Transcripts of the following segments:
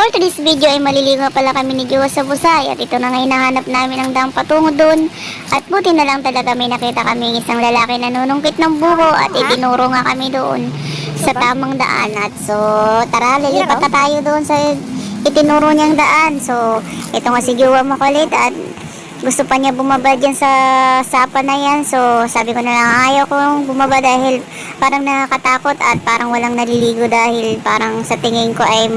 For today's video ay maliligo pala kami ni Jowa sa Busay at ito na nga hinahanap namin ang daang patungo doon at buti na lang talaga may nakita kami isang lalaki na nunungkit ng buho at itinuro nga kami doon sa tamang daan at so tara lilipat na tayo doon sa itinuro niyang daan. So ito nga si Jowa makulit at gusto pa niya bumaba dyan sa sapa na yan. So sabi ko na lang ayaw kong bumaba dahil parang nakakatakot at parang walang naliligo dahil parang sa tingin ko ay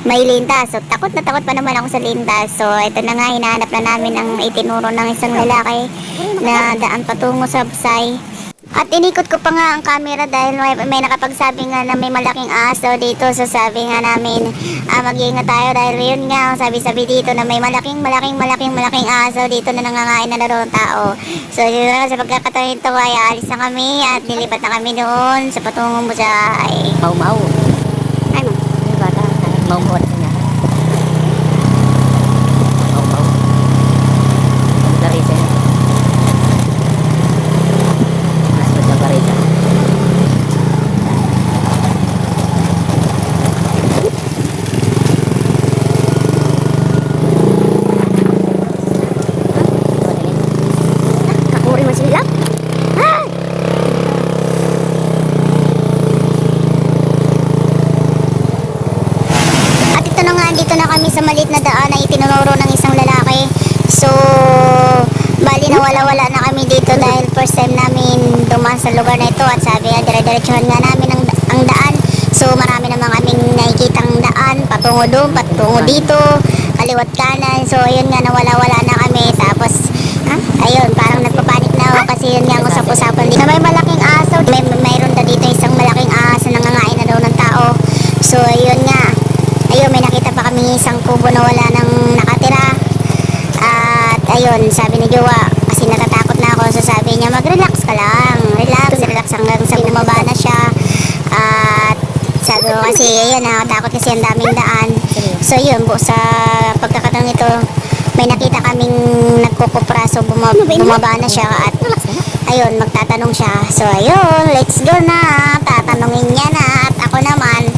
may lintas. So takot na takot pa naman ako sa lintas. So ito na nga hinahanap na namin ang itinuro ng isang lalaki na daan patungo sa Busay. At inikot ko pa nga ang camera dahil may nakapagsabi nga na may malaking aso dito. So sabi nga namin mag-iingat tayo dahil yun nga sabi dito na may malaking aso dito na nangangain na naroon tao. So yun na, sa pagkakataon ito ay alis na kami at nilipat na kami doon sa patungong Busay. Mau-mau. Ano? Bata, mau-mau na niya. Mau-mau. Larissa. Mas sa Larissa. Kakuri mo sila? Dito na kami sa maliit na daan na itinunuro ng isang lalaki. So, bali na wala na kami dito dahil first time namin dumaan sa lugar na ito at sabi nga dire-diretsuhan nga namin ang daan. So, marami naman kaming nakikitang daan patungo doon, patungo dito, kaliwat kanan. So, ayun nga nawala na kami. Tapos, ayun, parang nagpapanik na ako kasi yun nga usap-usapan dito. May malaking aso. Mayroon na dito isang malaking aso na nangangain na daw ng tao. So, ayun nga. Ayun, may nakita pa kami isang kubo na wala nang nakatira. At ayun, sabi ni Jowa, kasi natatakot na ako. So sabi niya, mag-relax ka lang. Relax hanggang sa bumaba na siya. At sabi ko kasi, ayan, nakatakot kasi ang daming daan. So yun, sa pagkakataon ito, may nakita kaming nagkukupra. So bumaba na siya at ayun, magtatanong siya. So ayun, let's go na. Tatanungin niya na at ako naman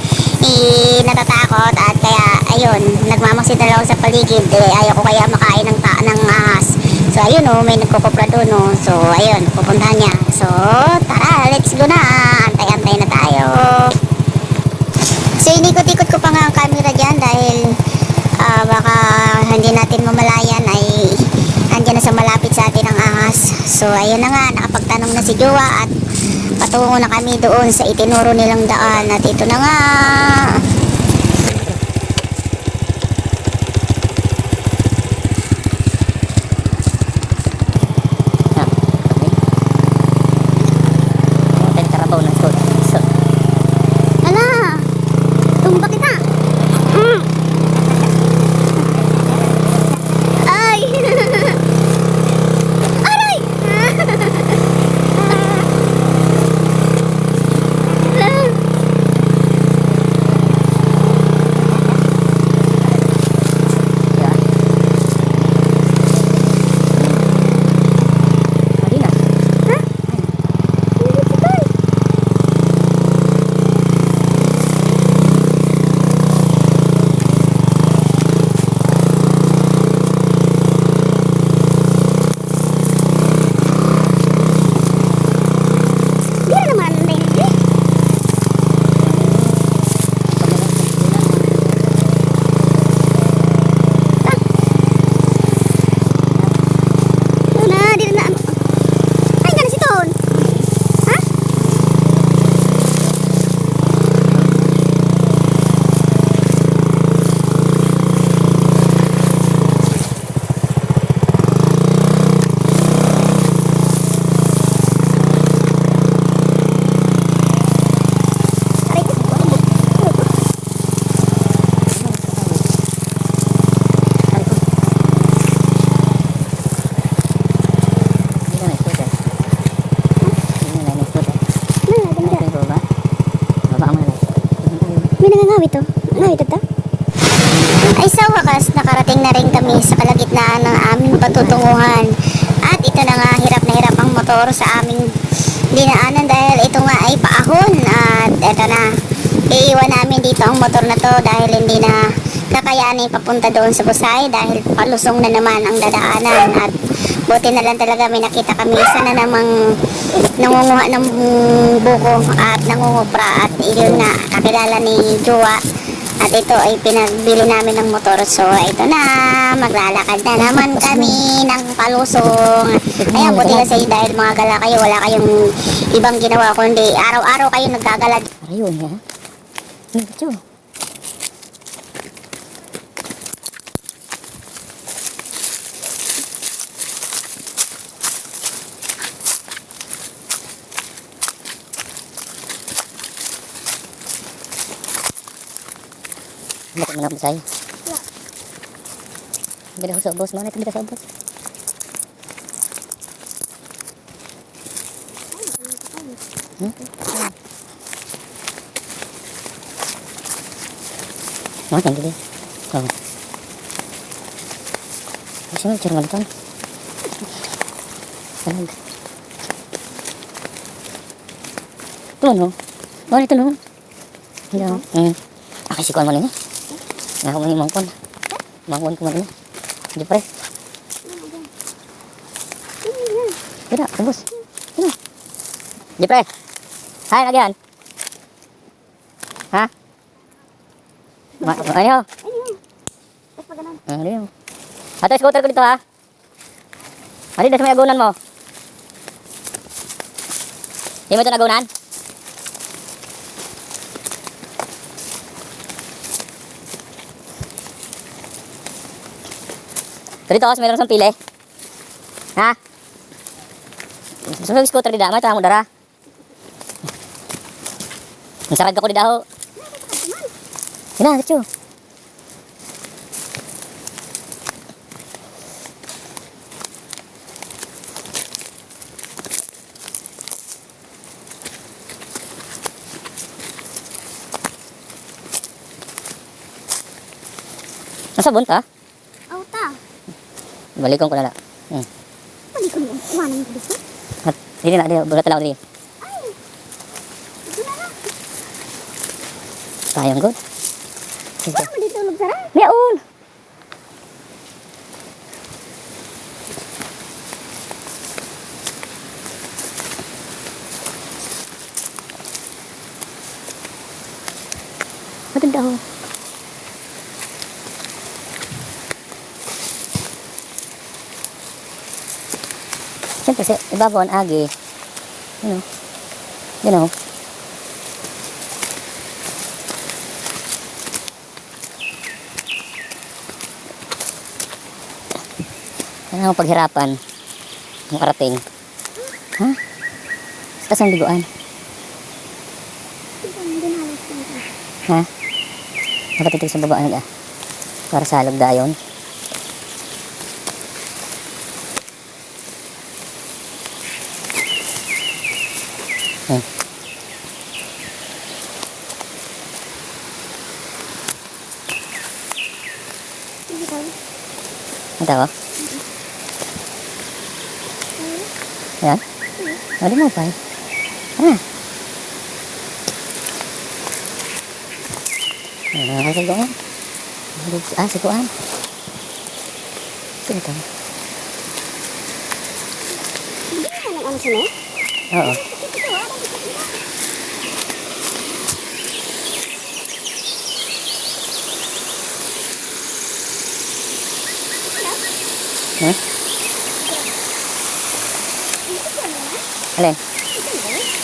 natatakot at kaya ayun nagmamasid na lang sa paligid ayaw ko kaya makain ng ahas. So ayun may nagkukupra doon so ayun pupuntahan niya. So tara, let's go na, antay na tayo. So inikot-ikot ko pa nga ang camera dyan dahil baka hindi natin mamalayan ay andyan na sa malapit sa atin ang ahas. So ayun na nga, nakapagtanong na si Jowa at patungo na kami doon sa itinuro nilang daan at ito na nga. Ala, tumba kita. Ay. Aray. Ay sa wakas, nakarating na rin kami sa kalagitnaan ng aming patutunguhan. At ito na nga, hirap na hirap ang motor sa aming dinaanan dahil ito nga ay paahon. At ito na, iiwan namin dito ang motor na to dahil hindi na kakayanin papunta doon sa Busay dahil palusong na naman ang dadaanan at buti na lang talaga may nakita kami isa na namang nangunguha ng buko at nangungupra at yun nga kakilala ni Jowa at ito ay pinagbili namin ng motor so ito na maglalakad na naman kami ng palusong. Ayan, buti kasi dahil mga gala kayo wala kayong ibang ginawa kundi araw-araw kayo nagkagala. Ayun ya. Medyo. Bakit mo na Busay? Bila ko sa ubos. Mana ito bila sa ubos? Mana yang gede? Oh. Sini cari nonton. Salag. Tulong. Boleh tulong. Hello. Akisikuan mo ninyo. Nga ako yung mangkon. Mangkon ko man. Hindi pre. Tidak, tembus. Hindi pre. Hai, lagi ha? Ayo. Ayo. Ato scooter ko dito ha. Adi dah may agunan mo. Di mo ito nagunan? Dito ako, mayroon sa pili. Ha? Sunod scooter di dama, ito ang udara. Nasarag ako di daho. Hina, kacau. Nasabon ka? Auta. Balikon ko na na. Balikon mo. Kumanan ko dito. At hindi na, bulat lang din. Ay. Ito na lang. Sayang good. Sige. Ano mo dito lugsara? Meon. Matanda ako. Siyempre, ibabaw ang agi. You know. Ano ang paghirapan ng karating? Ha? Sa taas ng biguan. Ha? Nakatitig sa baba nila. Para sa halog dayon. Ito ko? Ayan? Wala mo pa eh. Siguan. Siguan. Sino ito? Hindi naman ang sino? Oo. Hmm? Alin?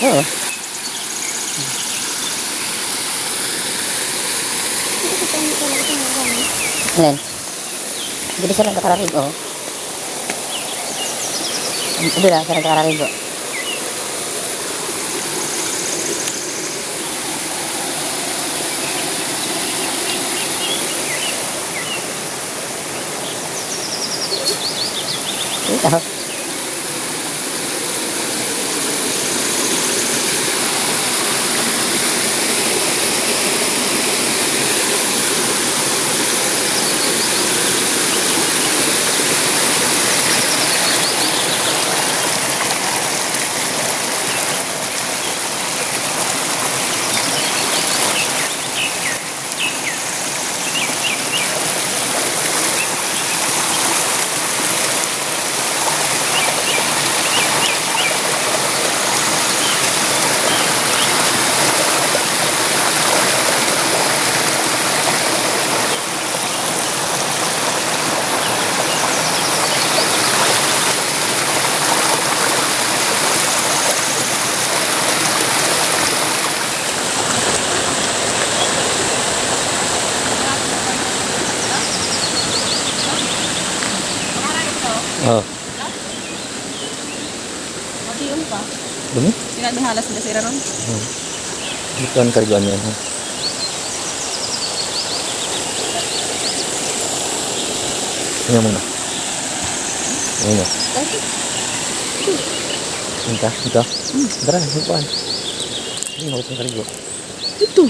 Oo. Alin? Jadi siya lang kakararigo. Ito lang, siya lang kakararigo. Ito. Oo. Mag-iyon pa. Dumi? Sinabing halas na sira ron. Ito ang kariguan mo yan. Ha? Tingnan mo na. Ayun o. Ito. Ito. Tara, hikuan. Hindi mo itong karigo. Ito.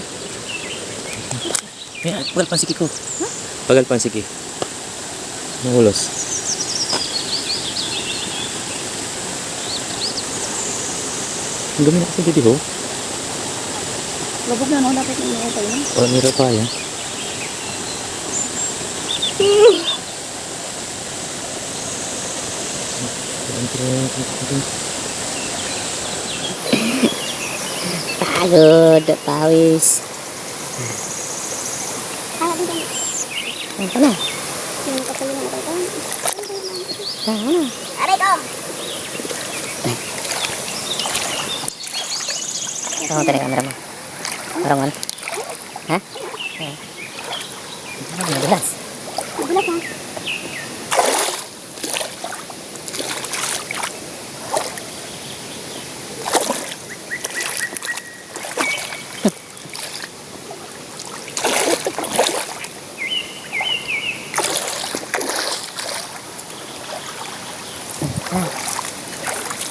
Yan, pagal pansiki ko. Pagal pansiki. Nangulos. Ang dumi na kasi dito ho. Labog na no, dapat yung mga tayo. Wala nira pa yan. Pagod, pawis. Ano ka na? Ano? Aray ko! Ito ang tayo camera mo. Parang ano? Ha? Madulas. Magulat ha?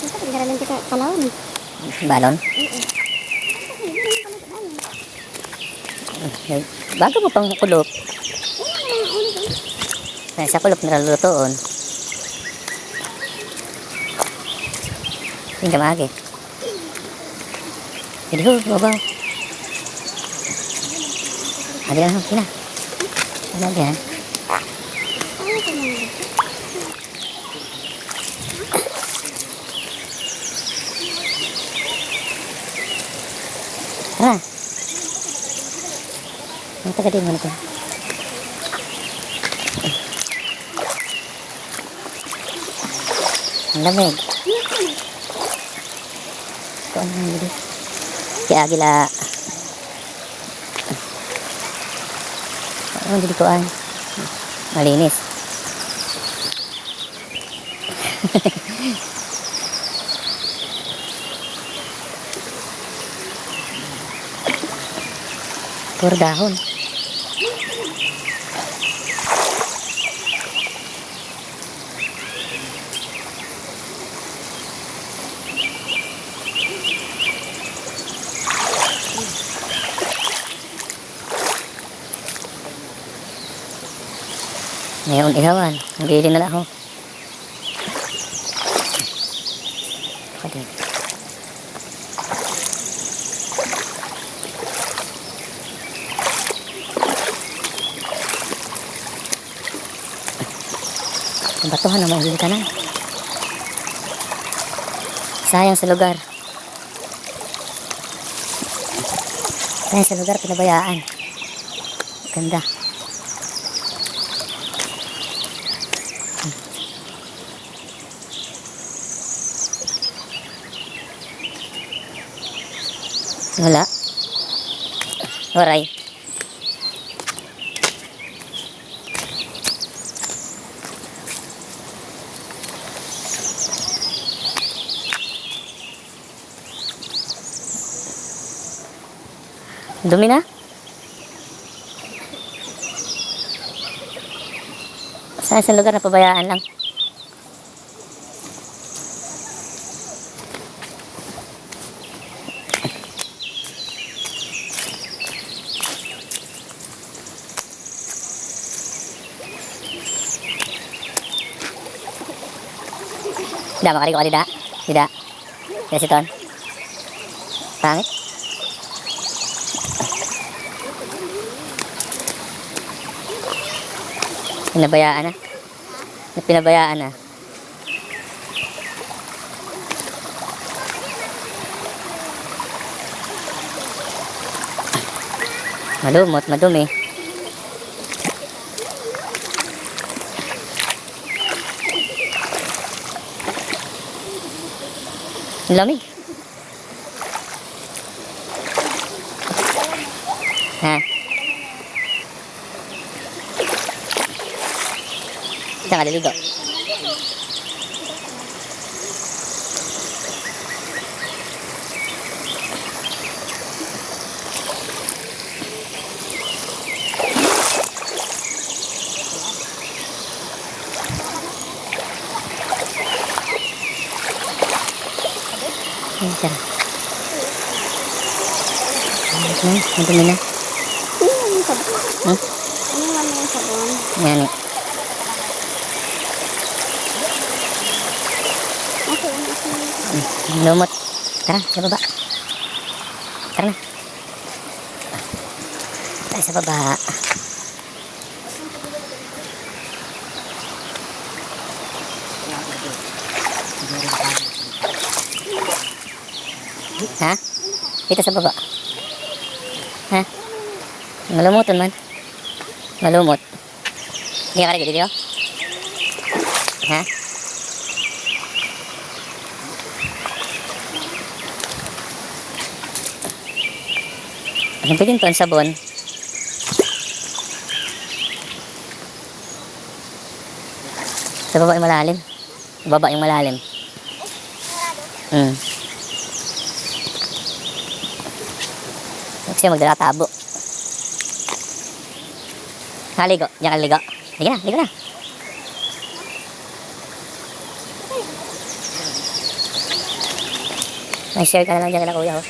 Ito, pagdaralan kita kalawin. Balon? Bago mo pang kulop. Sa kulop na lulutoon. Hindi ka maagi. Hindi ho, babaw. Adi lang ho, kina. Ano yan? Tara. Ang taga din mo nito. Ang lamig. Ito ano ang dito. Kaya agila. Ano dito ay? Malinis. Puro dahon. Ngayon ihawan. Nagili na lang ako. Pwede. Ang batuhan naman, hindi ka na. Sayang sa lugar. Sayang sa lugar, pinabayaan. Ganda. Wala. Waray. Dumi na? Sa isang lugar na pabayaan lang. Tidak, makari ko ka, tidak. Tidak. Tidak si Ton. Pangit. Pinabayaan na. Pinabayaan na. Malumot, madumi. Ang lamig. Ha? Saan ka liligo? Tara. Madumi na. Ano yung sabon? Hmm? Ano yung sabon? Yan eh. Okay, okay. Lumot. Tara, sa baba. Tara na. Tayo sa baba. Ha? Dito sa baba. Ha? Malumuton man. Malumot. Hindi ka lagi dito? Ha? Ang pwedeng to ang sabon. Sa baba yung malalim. Sa baba yung malalim. Kasi magdala tabo. Haligo. Diyan ka ligo. Ligo na, ligo na. May share ka na lang dyan kala kuya. Oh.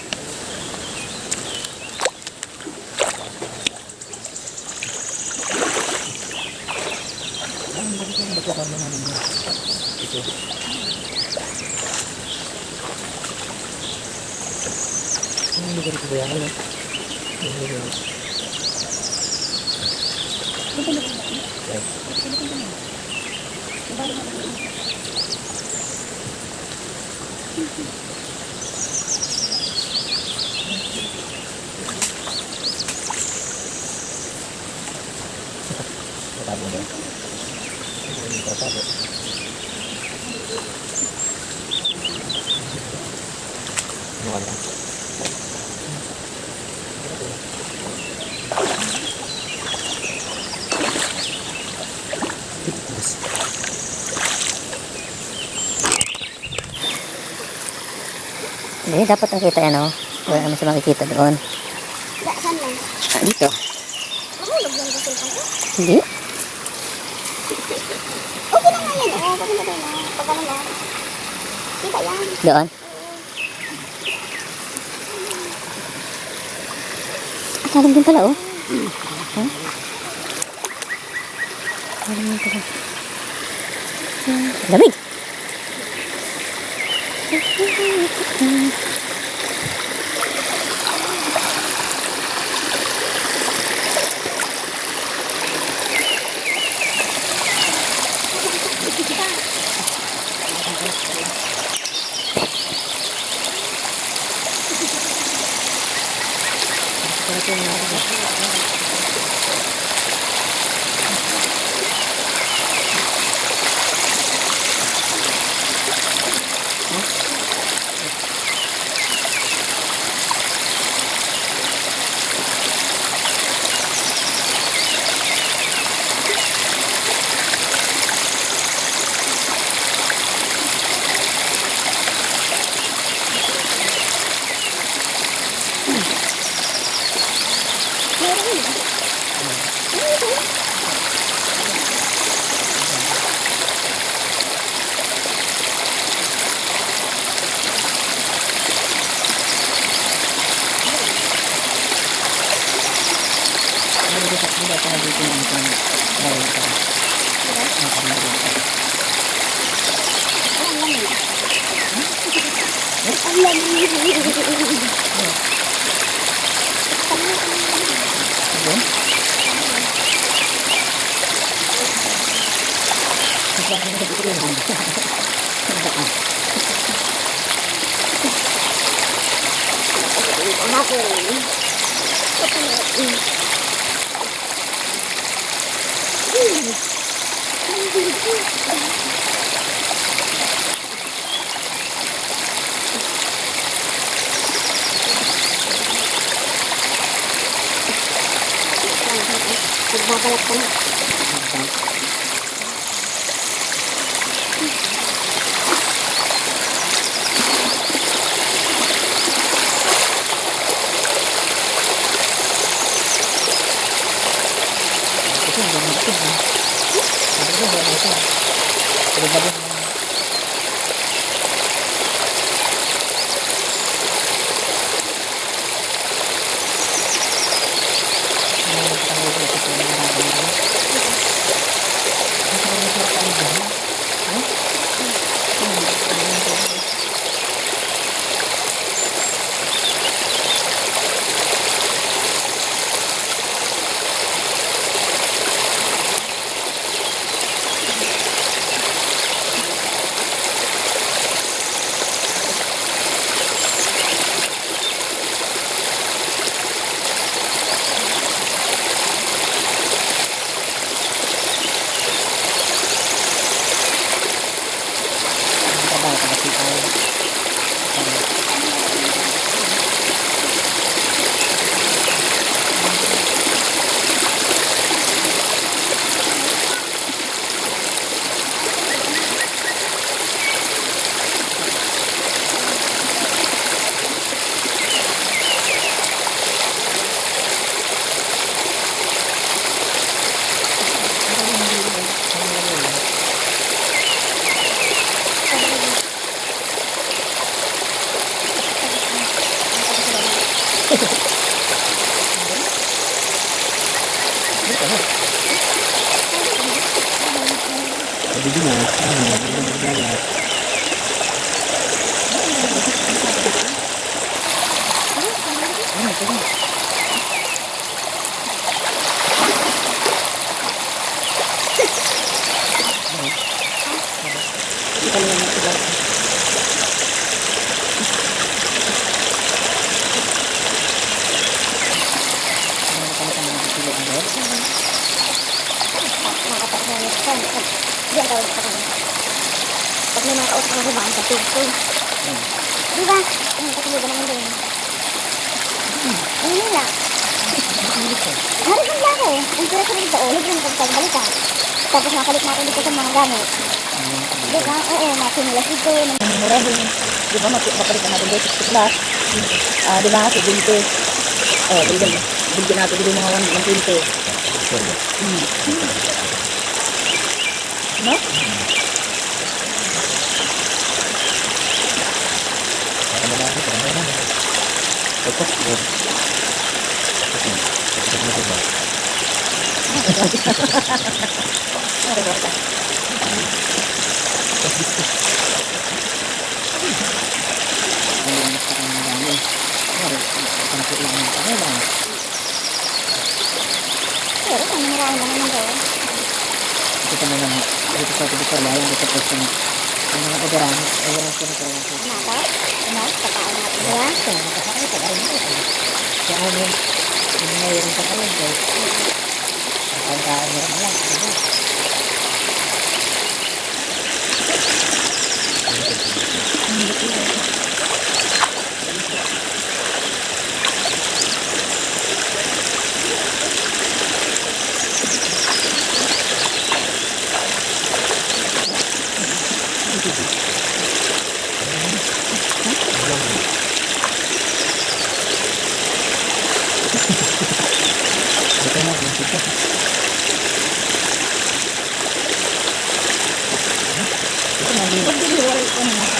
Hindi, dapat ang kita yan, oh. Wala naman siya makikita doon. Saan lang? Ah, dito. Mahulog lang kasi ito. Hindi. Okay lang nga yan. Oo, pagkala tayo na. Pagkala na. Kita yan. Doon. Ang lalim din pala, oh. Huh? Lalim din pala. Lamig. Magbabalak ka na. Sabi din na. Pag may mga kausap na baka sa tugtog. Di ba? Ang katulugan naman doon. Ano nila? Narinig lang ako. Ang pira sa rin sa ulit yung pagkabalita. Tapos nakalit natin dito sa mga gamit. Di ba? Oo, nakinulas dito. Memorable. Di ba mapalitan natin dito sa class? Di ba? Sa 20. Bigyan natin dito mga 120. No? Pero kung marami naman ng gawin. Ito naman, dito sa Tibisar Bayan, dito po sa mga orderan ko na talaga. Nako? Ano? Pagkain natin ba? Kaya nakasakay ka rin dito. Kaya amin, hindi na yun sa kalan ko. Ang kain mo naman lang, diba?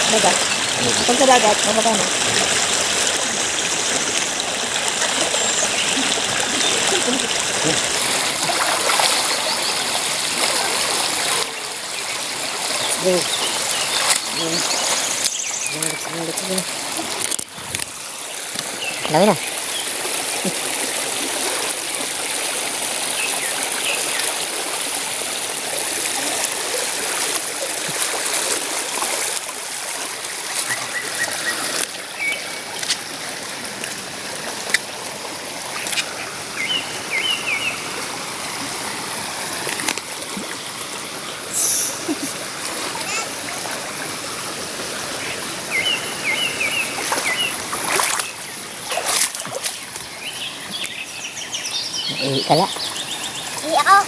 Dagat. Pag sa dagat, mababa na. Let's go. Lami na. Kala. Hindi ako.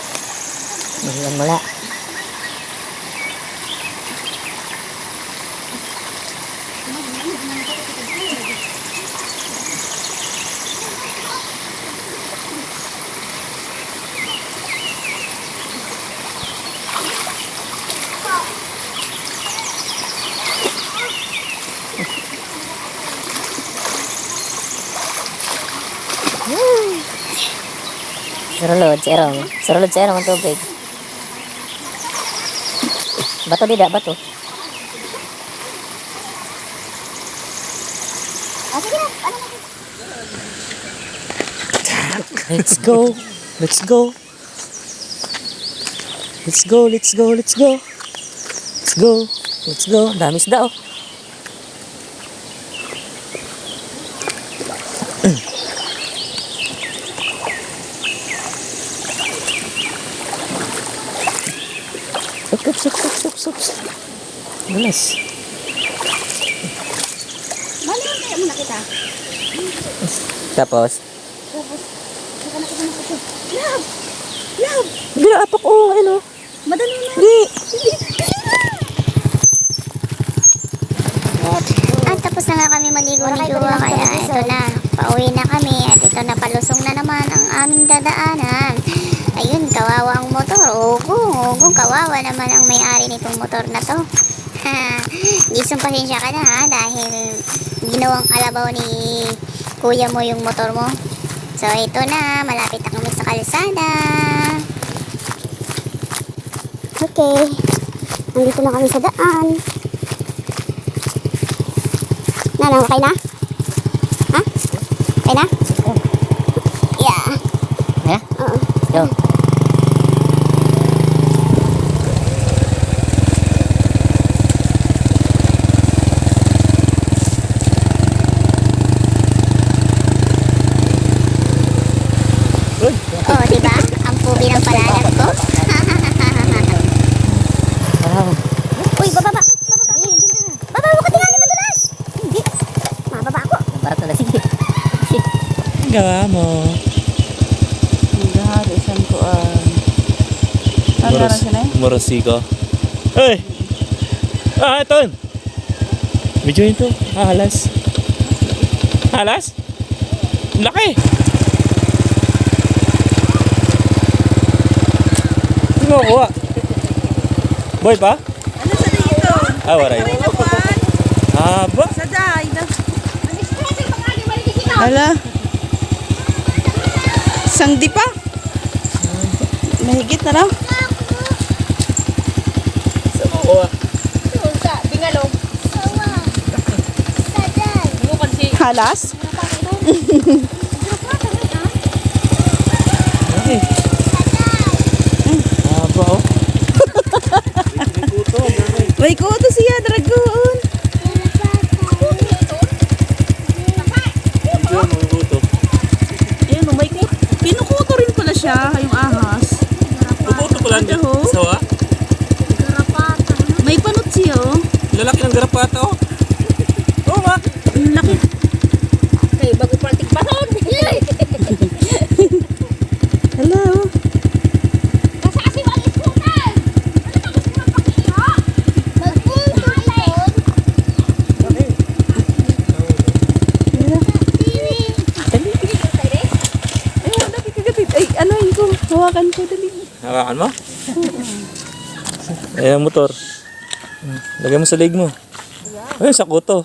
Mahiwan mo la. Surulod sa erong. Surulod sa erong ang tubig. Bato dida, bato. O sige na. Ano natin? Let's go. Let's go. Let's go, let's go, let's go. Let's go. Let's go. Dami isda oh. Sups. Malas. Mali yung kaya mo nakita. Tapos? Saka nakita mo kasi. Love! Ginaapak oh, ano? Madali na. Hindi. At tapos na nga kami maligo ni Jowa, kaya ito na. Pauwi na kami at ito na palusong na naman ang aming dadaanan. Ayun, kawawa ang motor. Ugong, kawawa naman ang may-ari nitong motor na to. Gisong pasensya ka na ha, dahil ginawang kalabaw ni kuya mo yung motor mo. So, ito na. Malapit na kami sa kalsada. Okay. Nandito na kami sa daan. Okay na? Ha? Okay na? Yeah. Yeah? Oo. Go. Uy! Oh, di ba? Ang pugi ng palalag ko. Wow. Uy, bababa. Bababa. Bababa ko tingnan madulas. Hindi. Mababa ako. Barato na. Sige. Ang gawa mo. Ang gahari, saan ko ano naran siya na eh? Morosigo. Hey! Ito! Medyo ito. Halas. Halas? Laki! Hindi mo kuha. Boy pa? Ano sa dito? Waray. Haba. Sa day na. Hala. Sangdi pa. Mahigit na lang. Sa mo kuha. Halas. Okay. Haba oh. May kuto siya, dragoon. Ayan, may kuto. Kinukuto rin pala siya, yung ahas. Tututo pala hindi. Ano? Sawa? May panot siya, oh. Lalaki ng garapata oh. Oo nga. Ang laki. Hello. Ay, ano yun ko? Hawakan ko, dali. Hawakan mo? Ayan motor. Lagay mo sa leg mo. Ayun, sa kuto.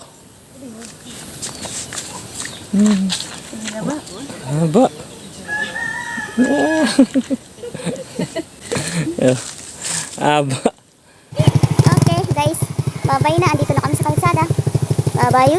Haba. Haba. Okay, guys. Bye-bye na. Andito na kami sa kalsada. Bye-bye.